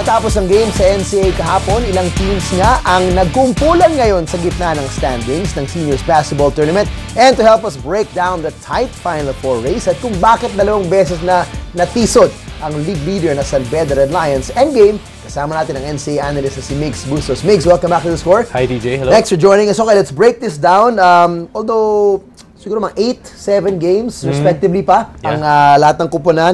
Matapos ang game sa NCAA kahapon, ilang teams nga ang nagkumpulan ngayon sa gitna ng standings ng Seniors Basketball Tournament. And to help us break down the tight Final Four race at kung bakit dalawang beses na natisod ang league leader na San Beda Red Lions endgame, kasama natin ang NCAA analyst na si Migs Bustos. Migs, welcome back to The Score. Hi DJ, hello. Thanks for joining us. Okay, let's break this down. Although siguro mga 8-7 games respectively pa ang lahat ng kupunan,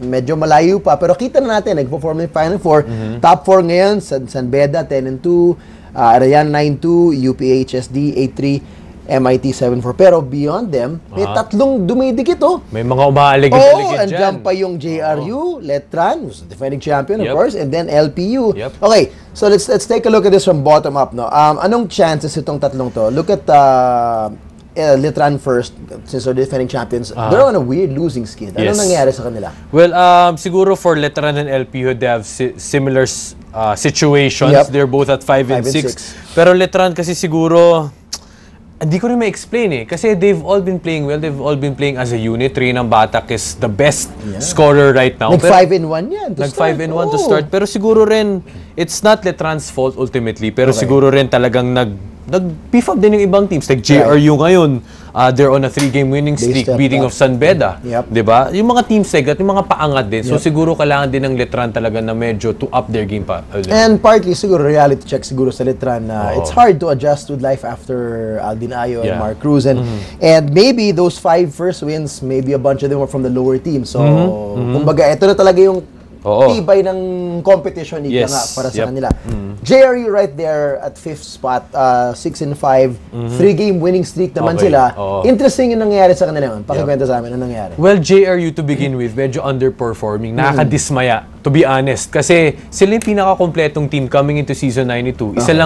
medyo malayo pa, pero kita na natin nagpo-form ng Final Four. Top 4 ngayon, San Beda 10-2, Arayan 9-2, UPHSD 8-3, MIT 7-4. Pero beyond them, may tatlong dumidikit May mga umaaligid-aligid dyan. Andyan pa yung JRU, Letran, who's the defending champion of course, and then LPU. Okay, so let's take a look at this from bottom up. No? Anong chances itong tatlong to? Look at Letran first, since they're defending champions. They're on a weird losing skid. Ano nangyari sa kanila? Well, siguro for Letran and LPU, they have similar situations. They're both at 5 and 6. Pero Letran kasi siguro, hindi ko rin ma-explain kasi they've all been playing well. They've all been playing as a unit. Reynan Batak is the best scorer right now. Nag-5-1 yan to start. Nag-5-1 to start. Pero siguro rin, it's not Letran's fault ultimately. Pero siguro rin talagang nag-beef up din yung ibang teams. Like JRU ngayon, they're on a 3-game winning streak, beating of San Beda. Diba? Yung mga teams like that, yung mga paangat din. So siguro kailangan din ng Letran talaga na medyo to up their game pa. And partly, siguro reality check siguro sa Letran na it's hard to adjust with life after Aldin Ayo and Mark Cruz. And maybe those 5 first wins, maybe a bunch of them were from the lower team. So, kumbaga, ito na talaga yung tibay ng competition nga para sa kanila. JRU right there at 5th spot, 6-5, 3-game winning streak naman sila. Interesting yung nangyayari sa kanila ngayon. Pakikwenta sa amin, ano nangyayari? Well, JRU to begin with, medyo underperforming. Nakakadismaya, to be honest. Kasi sila yung pinaka-kompletong team coming into season 92. Isa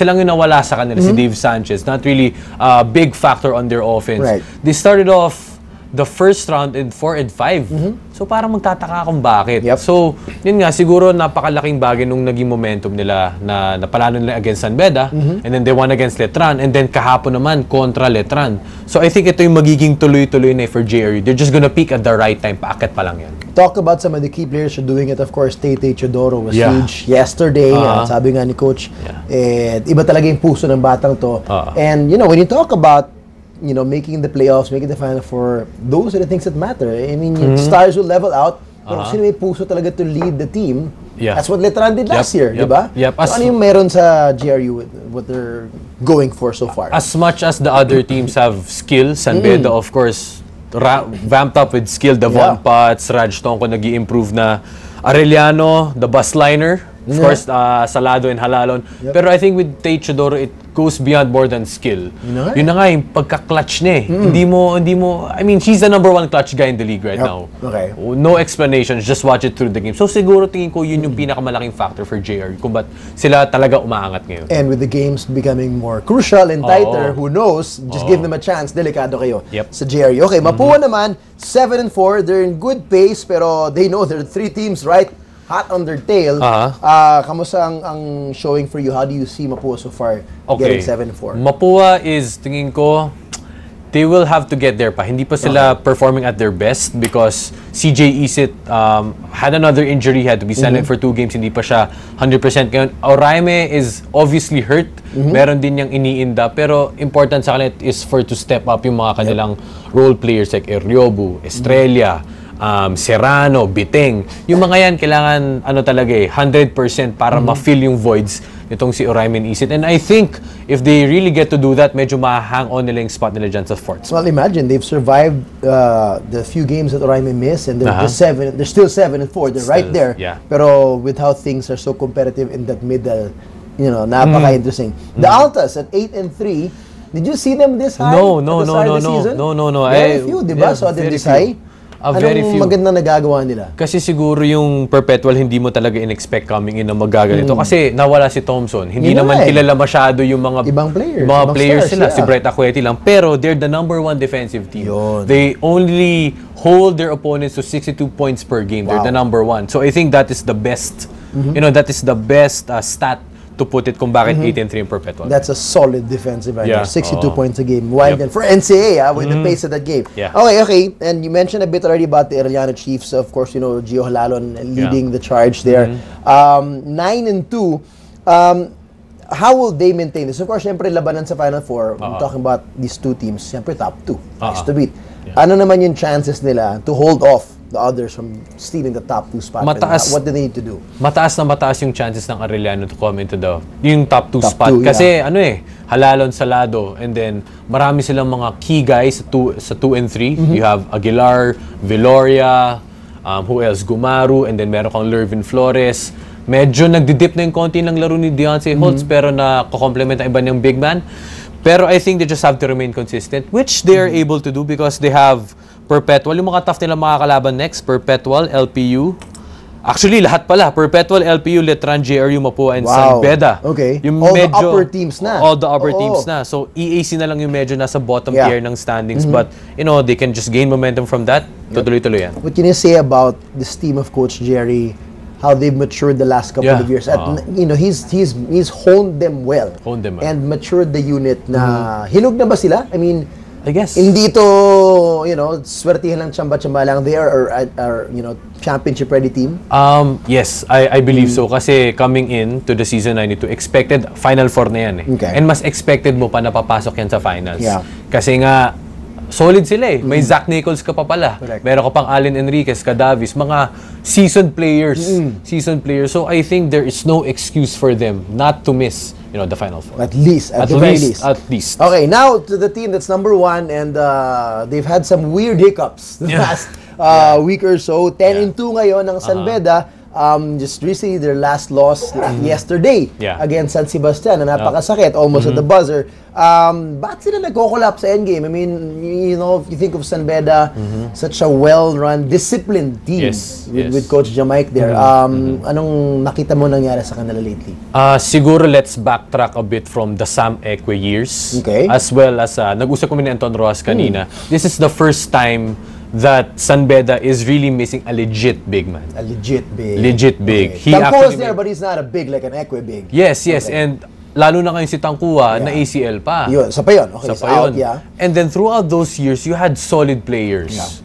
lang yung nawala sa kanila, si Dave Sanchez. Not really a big factor on their offense. They started off the first round in 4 and 5. So parang magtataka kung bakit. So, yun nga, siguro napakalaking bagay nung naging momentum nila na napalano nila against San Beda, and then they won against Letran, and then kahapon naman kontra Letran. So I think ito yung magiging tuloy-tuloy na for JRU. They're just gonna peak at the right time. Paakit pa lang yan. Talk about some of the key players who are doing it. Of course, Tate Chodoro was huge yesterday. Sabi nga ni Coach, iba talaga yung puso ng batang to. And you know, when you talk about making the playoffs, making the Final Four, those are the things that matter. I mean, stars will level out, pero sino may puso talaga to lead the team, that's what Letran did last year, di ba? So, ano yung meron sa GRU, what they're going for so far? As much as the other teams have skill, San Beda, of course, vamped up with skill. Devon Potts, Raj Tonko nag-i-improve na. Arellano, the bus liner, of course, Salado and Halalon. Pero I think with Tate Chodoro, it goes beyond more than skill. Yun na nga, yung pagka-clutch niya Hindi mo, I mean, she's the #1 clutch guy in the league right now. No explanations, just watch it through the game. So siguro tingin ko yun yung pinakamalaking factor for JRU kung ba't sila talaga umaangat ngayon. And with the games becoming more crucial and tighter, who knows, just give them a chance, delikado kayo sa JRU. Okay, Mapua naman, 7-4, they're in good pace, pero they know there are 3 teams right hot on their tail. Kamusta ang showing for you? How do you see Mapua so far getting 7-4? Mapua is, tingin ko, they will have to get there pa. Hindi pa sila performing at their best because CJ Isit had another injury, had to be silent for 2 games. Hindi pa siya 100% ngayon. Oraime is obviously hurt. Meron din niyang iniinda. Pero important sa kanila is to step up yung mga kanilang role players like Eriobu, Estrella, Serrano, Biteng. Yung mga yan, kailangan 100% para ma-fill yung voids nitong si Oraime and Isit. And I think, if they really get to do that, medyo ma-hang on nila yung spot nila dyan sa fourth. Well, imagine, they've survived the few games that Oraime missed, and they're still 7-4. They're right there. Pero with how things are so competitive in that middle, napaka-interesting. The Altas at 8-3, did you see them this high No. at the start of the season? No. Very few, diba? So, this high. Anong magandang nagagawa nila? Kasi siguro yung Perpetual hindi mo talaga in-expect coming in na magaganito. Kasi nawala si Thompson. Hindi naman kilala masyado yung mga ibang players. Mga players sila. Si Bright Acueti lang. Pero they're the #1 defensive team. They only hold their opponents to 62 points per game. They're the #1. So I think that is the best, that is the best stat to put it kung bakit 8-3 yung Perpetual. That's a solid defensive right there. 62 points a game. Wild and for NCAA with the pace of that game. Okay. And you mentioned a bit already about the Arellano Chiefs. Of course, you know, Gio Halalon leading the charge there. 9-2. How will they maintain this? Of course, syempre, labanan sa Final Four. I'm talking about these two teams. Syempre, top 2. Nice to beat. Ano naman yung chances nila to hold off the others from stealing the top 2 spot? What do they need to do? Mataas na mataas yung chances ng Arellano to come into yung top 2 spot. Kasi Halalon, Salado, and then marami silang mga key guys sa 2 and 3. You have Aguilar, Viloria, who else? Gumaru, and then meron kang Lervin Flores. Medyo nagdidip na yung konti ng laro ni Deontay Holtz, pero na-complement ang iba niyang big man. Pero I think they just have to remain consistent, which they are able to do because they have Perpetual. Yung mga tough nila makakalaban next, Perpetual, LPU. Actually, lahat pala. Perpetual, LPU, Letran, JRU, Mapua, and San Beda. Okay. Yung all the upper teams na. All the upper teams na. So, EAC na lang yung medyo nasa bottom tier ng standings. But, you know, they can just gain momentum from that. Tuloy-tuloy yan. What can you say about this team of Coach Jerry? How they've matured the last couple of years. At, you know, he's honed them well. And matured the unit na hinog na ba sila? I mean, I guess. Hindi ito, you know, swertihan lang chamba-chamba lang. They are you know, championship ready team? Yes, I believe so. Kasi coming in to the season 92, expected Final Four na yan And mas expected mo pa na papasok yan sa finals. Kasi nga, solid sila May Zach Nichols ka pa pala. Meron ka pang Allen Enriquez, Cadavis, mga seasoned players. Seasoned players. So I think there is no excuse for them not to miss, you know, the Final Four. At least. At the very least. At least. Okay, now to the team that's number 1 and they've had some weird hiccups the last week or so. 10-2 ngayon ng San Beda. Just recently, their last loss yesterday against San Sebastian na napakasakit, almost at the buzzer. Bakit sila nagko-collapse sa endgame? I mean, you know, if you think of San Beda, such a well-run, disciplined team with Coach Jamaic there. Anong nakita mo nangyari sa kanila lately? Siguro let's backtrack a bit from the Sam Ekwe years. As well as, nag-usap kami ni Anton Rojas kanina. This is the first time that San Beda is really missing a legit big man. A legit big. Legit big. He Tangkua is there, but he's not a big like an Ekwe big. Yes. And lalo na ngayon si Tangkua na ACL pa. Yun, sa pa yun. Okay, sa yun. And then throughout those years, you had solid players.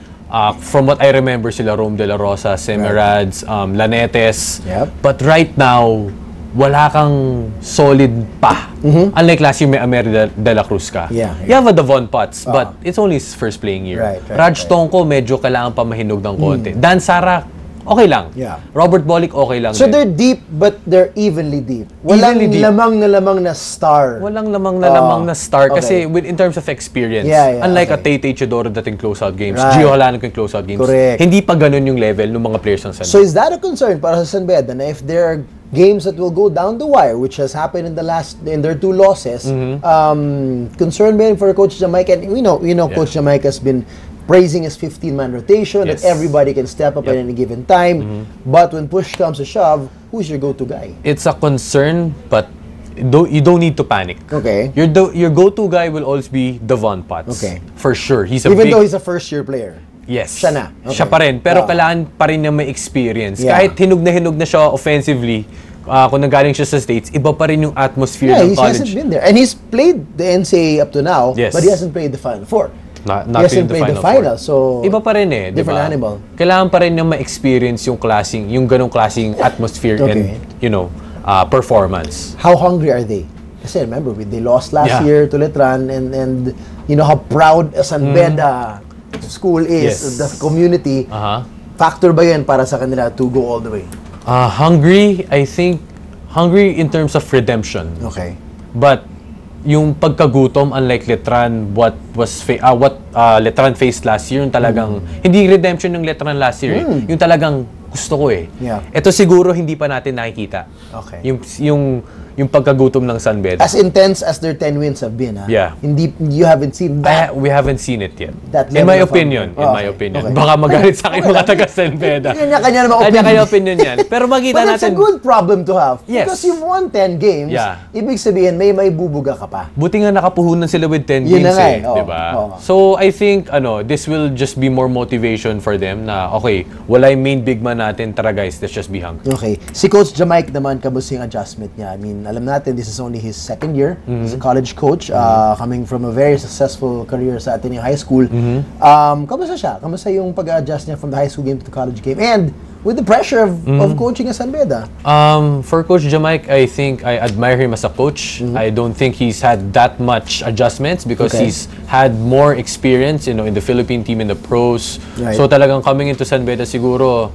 From what I remember, sila Rome De La Rosa, Semirads, Lanetes. But right now, wala kang solid pa. Unlike last year, may Amer de la Cruz ka. You have a Devon Potts, but it's only his first playing year. Raj Tongko, medyo kailangan pa mahinog ng konti. Dan Sara, okay lang. Robert Bolick, okay lang. So they're deep, but they're evenly deep. Walang lamang na star. Walang lamang na star. Kasi in terms of experience, unlike a Tay Chidoro dating closeout games, Gio Halano yung closeout games, hindi pa ganun yung level ng mga players ng San Beda. So is that a concern para sa San Beda na if there are games that will go down the wire, which has happened in their 2 losses, concern ba yun for Coach Jamaica? And we know Coach Jamaica has been praising his 15-man rotation, that everybody can step up at any given time. But when push comes to shove, who's your go-to guy? It's a concern, but you don't need to panic. Your go-to guy will always be Devon Potts. For sure. Even though he's a first-year player. Yes. Siya na. Siya pa rin. Pero kailangan pa rin niya may experience. Kahit hinog na siya offensively, kung nagaling siya sa States, iba pa rin yung atmosphere ng college. He hasn't been there. And he's played the NCAA up to now, but he hasn't played the Final Four. He hasn't played the final. So, iba pa rin different animal. Kailangan pa rin niya ma-experience yung ganong klaseng atmosphere and, you know, performance. How hungry are they? Kasi remember, they lost last year to Letran and you know how proud San Beda school is, the community. Factor ba yan para sa kanila to go all the way? Hungry, I think, hungry in terms of redemption. But yung pagkagutom, unlike Letran, what Letran faced last year, yung talagang, hindi redemption ng Letran last year, yung talagang gusto ko Ito siguro hindi pa natin nakikita. Yung pagkagutom ng San Beda. As intense as their 10 wins have been, you haven't seen that? We haven't seen it yet. In my opinion. Baka magalit sa akin mga taga San Beda. Kanya-kanya naman opinion. Kanya-kanya opinion yan. Pero makita natin. But it's a good problem to have. Yes. Because you've won 10 games, ibig sabihin may bubuga ka pa. Buti nga nakapuhunan sila with 10 games diba? So I think this will just be more motivation for them na okay, wala yung main big man natin, tara guys, let's just be hungry. Si Coach Jamaic naman, kamusta yung adjustment niya? I mean, and alam natin, this is only his second year as a college coach, coming from a very successful career sa atin yung high school. Kamusta siya? Kamusta yung pag-adjust niya from the high school game to the college game? And with the pressure of coaching a San Beda? For Coach Jamaic, I think I admire him as a coach. I don't think he's had that much adjustments because he's had more experience, in the Philippine team, in the pros. Right. So talagang coming into San Beda siguro,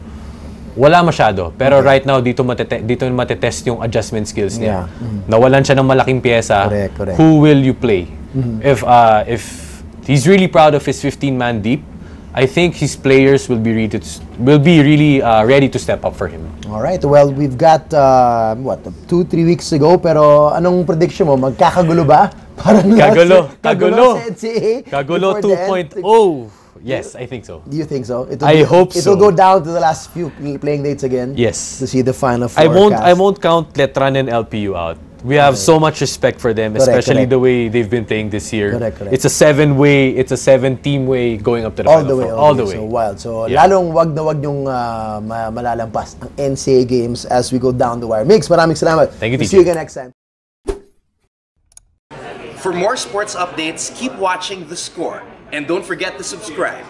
wala masyado. Pero right now, dito matetest yung adjustment skills niya. Nawalan siya ng malaking pyesa. Correct. Who will you play? If he's really proud of his 15-man deep, I think his players will be really ready to step up for him. All right. Well, we've got 2-3 weeks ago. Pero anong prediction mo? Magkakagulo ba? Kagulo sa NCAA. Kagulo 2.0. Yes, I think so. Do you think so? I hope so. It will go down to the last few playing dates again. Yes. To see the final four. I won't count Letran and LPU out. We have so much respect for them, especially the way they've been playing this year. Correct. It's a 7-team way going up to the final four. All the way. So wild. So lalong wag na wag yung malalampas ang NCAA games as we go down the wire. Migs, maraming salamat. Thank you, See you again next time. For more sports updates, keep watching The Score. And don't forget to subscribe.